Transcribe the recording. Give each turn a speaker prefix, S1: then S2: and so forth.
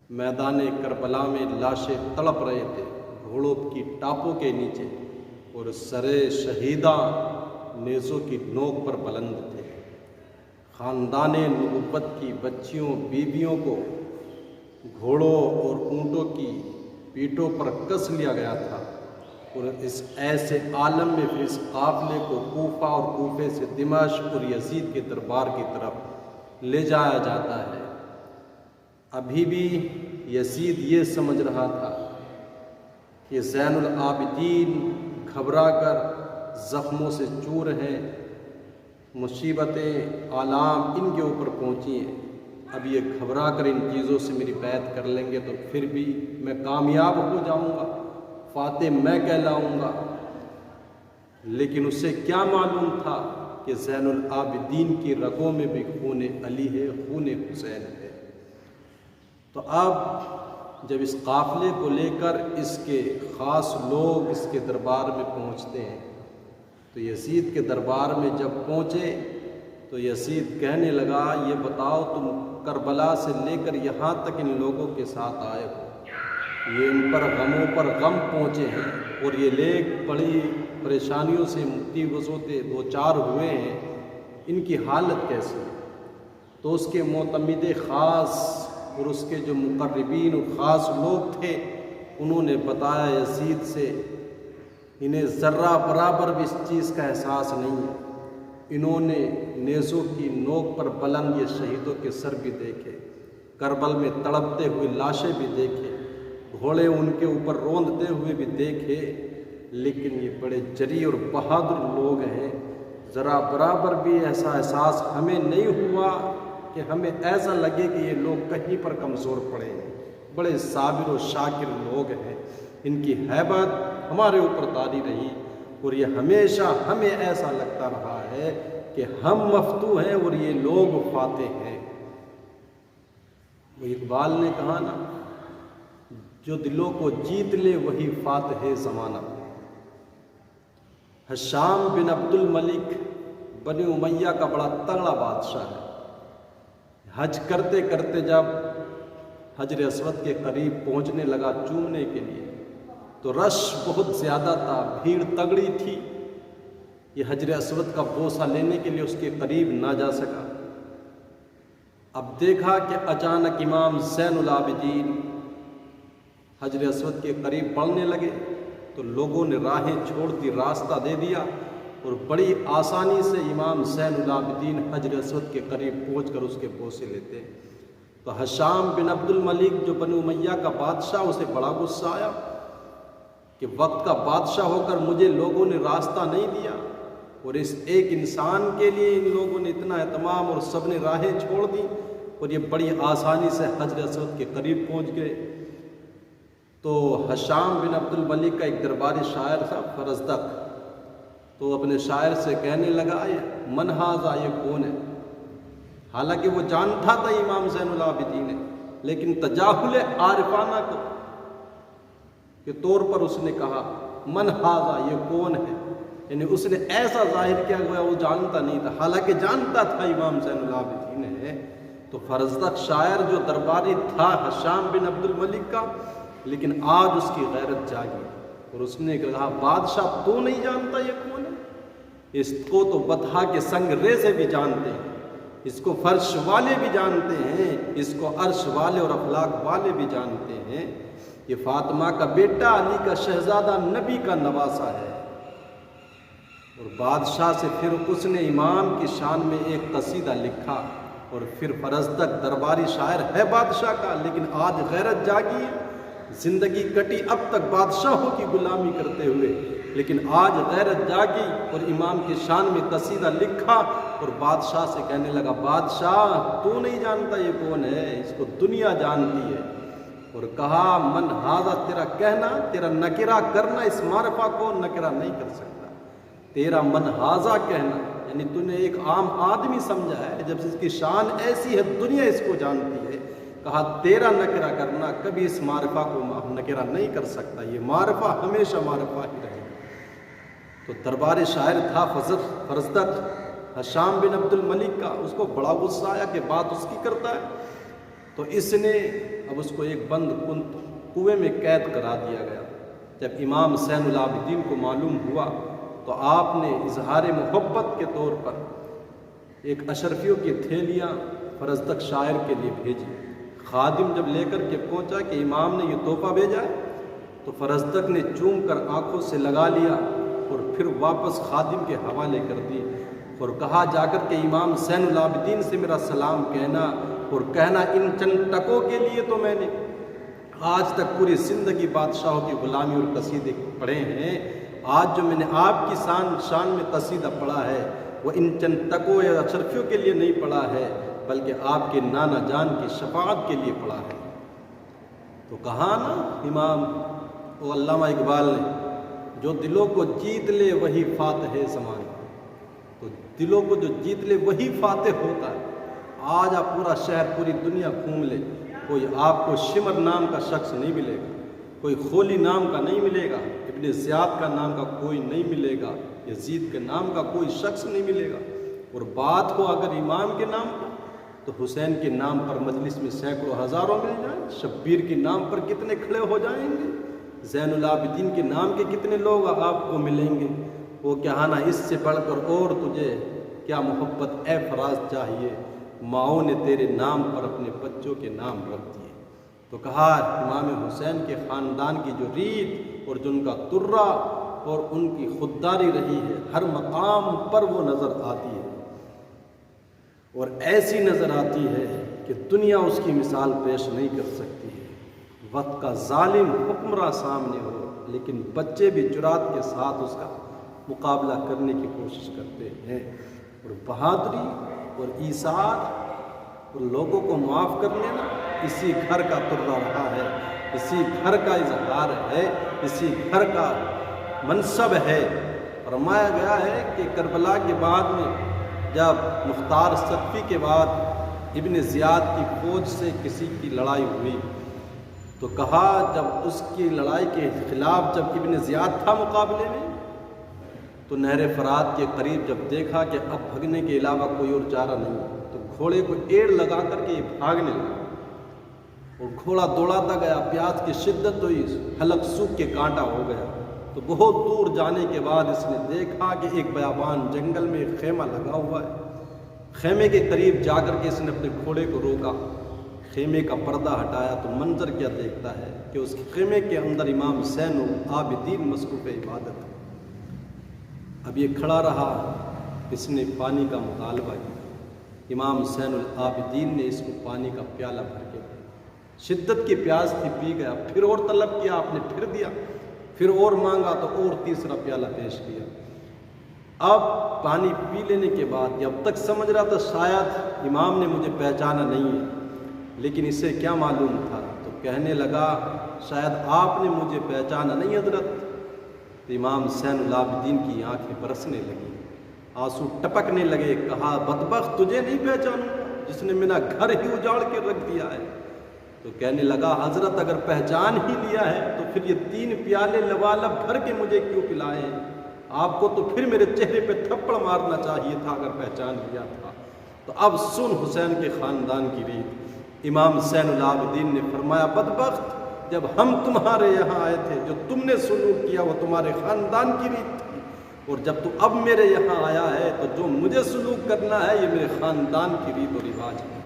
S1: میدان کربلا میں لاشیں تڑپ رہے تھے گھوڑوں کی ٹاپوں کے نیچے، اور سرے شہیداں نیزوں کی نوک پر بلند تھے۔ خاندان نبوت کی بچیوں بیویوں کو گھوڑوں اور اونٹوں کی پیٹھوں پر کس لیا گیا تھا، اور اس ایسے عالم میں پھر اس قافلے کو کوفہ اور کوفے سے دمشق اور یزید کے دربار کی طرف لے جایا جاتا ہے۔ ابھی بھی یزید یہ سمجھ رہا تھا کہ زین العابدین گھبرا کر زخموں سے چور ہیں، مصیبتیں آلام ان کے اوپر پہنچی ہیں، اب یہ گھبرا کر ان چیزوں سے میری بیعت کر لیں گے تو پھر بھی میں کامیاب ہو جاؤں گا، فاتح میں کہلاؤں گا۔ لیکن اسے کیا معلوم تھا کہ زین العابدین کی رگوں میں بھی خون علی ہے، خون حسین ہے۔ تو اب جب اس قافلے کو لے کر اس کے خاص لوگ اس کے دربار میں پہنچتے ہیں، تو یزید کے دربار میں جب پہنچے تو یزید کہنے لگا، یہ بتاؤ تم کربلا سے لے کر یہاں تک ان لوگوں کے ساتھ آئے ہو، یہ ان پر غموں پر غم پہنچے ہیں، اور یہ لوگ بڑی پریشانیوں سے مصیبتوں ہوتے دو چار ہوئے ہیں، ان کی حالت کیسی ہے؟ تو اس کے معتمد خاص اور اس کے جو مقربین اور خاص لوگ تھے انہوں نے بتایا یزید سے، انہیں ذرہ برابر بھی اس چیز کا احساس نہیں ہے، انہوں نے نیزوں کی نوک پر بلند یہ شہیدوں کے سر بھی دیکھے، کربل میں تڑپتے ہوئے لاشیں بھی دیکھے، گھوڑے ان کے اوپر روندتے ہوئے بھی دیکھے، لیکن یہ بڑے جری اور بہادر لوگ ہیں، ذرا برابر بھی ایسا احساس ہمیں نہیں ہوا کہ ہمیں ایسا لگے کہ یہ لوگ کہیں پر کمزور پڑے ہیں، بڑے صابر و شاکر لوگ ہیں، ان کی ہیبت ہمارے اوپر طاری رہی، اور یہ ہمیشہ ہمیں ایسا لگتا رہا ہے کہ ہم مفتوح ہیں اور یہ لوگ فاتح ہیں۔ وہ اقبال نے کہا نا، جو دلوں کو جیت لے وہی فاتح زمانہ۔ ہشام بن عبد الملک بنی امیہ کا بڑا تگڑا بادشاہ ہے۔ حج کرتے کرتے جب حجر اسود کے قریب پہنچنے لگا چومنے کے لیے تو رش بہت زیادہ تھا، بھیڑ تگڑی تھی، یہ حجر اسود کا بوسہ لینے کے لیے اس کے قریب نہ جا سکا۔ اب دیکھا کہ اچانک امام زین العابدین حجر اسود کے قریب بڑھنے لگے تو لوگوں نے راہیں چھوڑ دی، راستہ دے دیا، اور بڑی آسانی سے امام زین العابدین حجر اسود کے قریب پہنچ کر اس کے بوسے لیتے ہیں۔ تو ہشام بن عبد الملک جو بنو امیہ کا بادشاہ، اسے بڑا غصہ آیا کہ وقت کا بادشاہ ہو کر مجھے لوگوں نے راستہ نہیں دیا، اور اس ایک انسان کے لیے ان لوگوں نے اتنا اہتمام اور سب نے راہیں چھوڑ دی، اور یہ بڑی آسانی سے حجر اسود کے قریب پہنچ گئے۔ تو ہشام بن عبد الملک کا ایک درباری شاعر تھا فرزدق، تو اپنے شاعر سے کہنے لگا، من ھذا، یہ کون ہے؟ حالانکہ وہ جانتا تھا امام زین العابدین ہے، لیکن تجاہل عارفانہ کے طور پر اس نے کہا من ھذا، یہ کون ہے؟ یعنی اس نے ایسا ظاہر کیا گیا وہ جانتا نہیں تھا، حالانکہ جانتا تھا امام زین العابدین ہے۔ تو فرزدق شاعر جو درباری تھا ہشام بن عبد الملک کا، لیکن آج اس کی غیرت جاگی، اور اس نے کہا، بادشاہ تو نہیں جانتا یہ کون ہے؟ اس کو تو بطحا کے سنگ ریزے بھی جانتے ہیں، اس کو فرش والے بھی جانتے ہیں، اس کو عرش والے اور افلاک والے بھی جانتے ہیں، یہ فاطمہ کا بیٹا، علی کا شہزادہ، نبی کا نواسہ ہے۔ اور بادشاہ سے پھر اس نے امام کی شان میں ایک قصیدہ لکھا، اور پھر فرزدق درباری شاعر ہے بادشاہ کا، لیکن آج غیرت جاگی ہے، زندگی کٹی اب تک بادشاہوں کی غلامی کرتے ہوئے، لیکن آج غیرت جاگی اور امام کی شان میں قصیدہ لکھا، اور بادشاہ سے کہنے لگا، بادشاہ تو نہیں جانتا یہ کون ہے، اس کو دنیا جانتی ہے۔ اور کہا، من ھذا، تیرا کہنا، تیرا نکرہ کرنا اس معرفہ کو نکرہ نہیں کر سکتا، تیرا من ھذا کہنا، یعنی تو نے ایک عام آدمی سمجھا ہے، جب اس کی شان ایسی ہے دنیا اس کو جانتی ہے، کہا تیرا نکرہ کرنا کبھی اس معرفہ کو نکرہ نہیں کر سکتا، یہ معرفہ ہمیشہ معرفہ ہی رہے۔ تو درباری شاعر تھا فرزدق ہشام بن عبد الملک کا، اس کو بڑا غصہ آیا کہ بات اس کی کرتا ہے، تو اس نے اب اس کو ایک بند کنویں میں قید کرا دیا گیا۔ جب امام زین العابدین کو معلوم ہوا تو آپ نے اظہار محبت کے طور پر ایک اشرفیوں کی تھیلیاں فرزدق شاعر کے لیے بھیجی۔ خادم جب لے کر کے پہنچا کہ امام نے یہ تحفہ بھیجا ہے، تو فرزدق نے چوم کر آنکھوں سے لگا لیا اور پھر واپس خادم کے حوالے کر دی اور کہا جا کر کہ امام زین العابدین سے میرا سلام کہنا اور کہنا ان چند ٹکوں کے لیے تو میں نے آج تک پوری زندگی بادشاہوں کی غلامی اور قصیدے پڑھے ہیں، آج جو میں نے آپ کی شان میں قصیدہ پڑھا ہے وہ ان چند ٹکوں یا اشرفیوں کے لیے نہیں پڑھا ہے بلکہ آپ کے نانا جان کی شفاعت کے لیے پڑھا ہے۔ تو کہا نا امام و علامہ اقبال نے، جو دلوں کو جیت لے وہی فاتح زمان، تو دلوں کو جو جیت لے وہی فاتح ہوتا ہے۔ آج آپ پورا شہر پوری دنیا گھوم لے، کوئی آپ کو شمر نام کا شخص نہیں ملے گا، کوئی خولی نام کا نہیں ملے گا، ابن زیاد کا نام کا کوئی نہیں ملے گا، یزید کے نام کا کوئی شخص نہیں ملے گا۔ اور بات ہو اگر امام کے نام پر تو حسین کے نام پر مجلس میں سینکڑوں ہزاروں مل جائیں، شبیر کے نام پر کتنے کھڑے ہو جائیں گے، زین العابدین کے نام کے کتنے لوگ آپ کو ملیں گے۔ وہ کہانا اس سے بڑھ کر اور تجھے کیا محبت اے فراز چاہیے، ماؤں نے تیرے نام پر اپنے بچوں کے نام رکھ دیے۔ تو کہا امام حسین کے خاندان کی جو ریت اور جو ان کا ترہ اور ان کی خودداری رہی ہے، ہر مقام پر وہ نظر آتی ہے اور ایسی نظر آتی ہے کہ دنیا اس کی مثال پیش نہیں کر سکتی ہے۔ وقت کا ظالم حکمراں سامنے ہو لیکن بچے بھی جرات کے ساتھ اس کا مقابلہ کرنے کی کوشش کرتے ہیں، اور بہادری اور ایثار اور لوگوں کو معاف کر لینا اسی گھر کا ترہ رہا ہے، اسی گھر کا اظہار ہے، اسی گھر کا منصب ہے۔ فرمایا گیا ہے کہ کربلا کے بعد میں جب مختار صدفی کے بعد ابن زیاد کی فوج سے کسی کی لڑائی ہوئی تو کہا جب اس کی لڑائی کے خلاف جب ابن زیاد تھا مقابلے میں تو نہر فرات کے قریب جب دیکھا کہ اب بھگنے کے علاوہ کوئی اور چارہ نہیں تو گھوڑے کو ایڑ لگا کر کے یہ بھاگنے لگا اور گھوڑا دوڑاتا گیا، پیاس کی شدت ہوئی، حلق سوکھ کے کانٹا ہو گیا۔ تو بہت دور جانے کے بعد اس نے دیکھا کہ ایک بیابان جنگل میں ایک خیمہ لگا ہوا ہے۔ خیمے کے قریب جا کر کے اس نے اپنے گھوڑے کو روکا، خیمے کا پردہ ہٹایا تو منظر کیا دیکھتا ہے کہ اس خیمے کے اندر امام زین العابدین مصروف عبادت ہے۔ اب یہ کھڑا رہا، اس نے پانی کا مطالبہ کیا، امام زین العابدین نے اس کو پانی کا پیالہ بھر کے دیا، شدت کی پیاس تھی، پی گیا، پھر اور طلب کیا، آپ نے پھر دیا، پھر اور مانگا تو اور تیسرا پیالہ پیش کیا۔ اب پانی پی لینے کے بعد اب تک سمجھ رہا تھا شاید امام نے مجھے پہچانا نہیں ہے، لیکن اسے کیا معلوم تھا، تو کہنے لگا شاید آپ نے مجھے پہچانا نہیں حضرت۔ تو امام زین العابدین کی آنکھیں برسنے لگیں، آنسو ٹپکنے لگے، کہا بدبخت تجھے نہیں پہچانوں جس نے میرا گھر ہی اجاڑ کے رکھ دیا ہے۔ تو کہنے لگا حضرت اگر پہچان ہی لیا ہے تو پھر یہ 3 پیالے لبالب بھر کے مجھے کیوں پلائے ہیں؟ آپ کو تو پھر میرے چہرے پہ تھپڑ مارنا چاہیے تھا اگر پہچان لیا تھا۔ تو اب سن حسین کے خاندان کی ریت۔ امام زین العابدین نے فرمایا بدبخت جب ہم تمہارے یہاں آئے تھے جو تم نے سلوک کیا وہ تمہارے خاندان کی ریت تھی، اور جب تو اب میرے یہاں آیا ہے تو جو مجھے سلوک کرنا ہے یہ میرے خاندان کی ریت و رواج ہے۔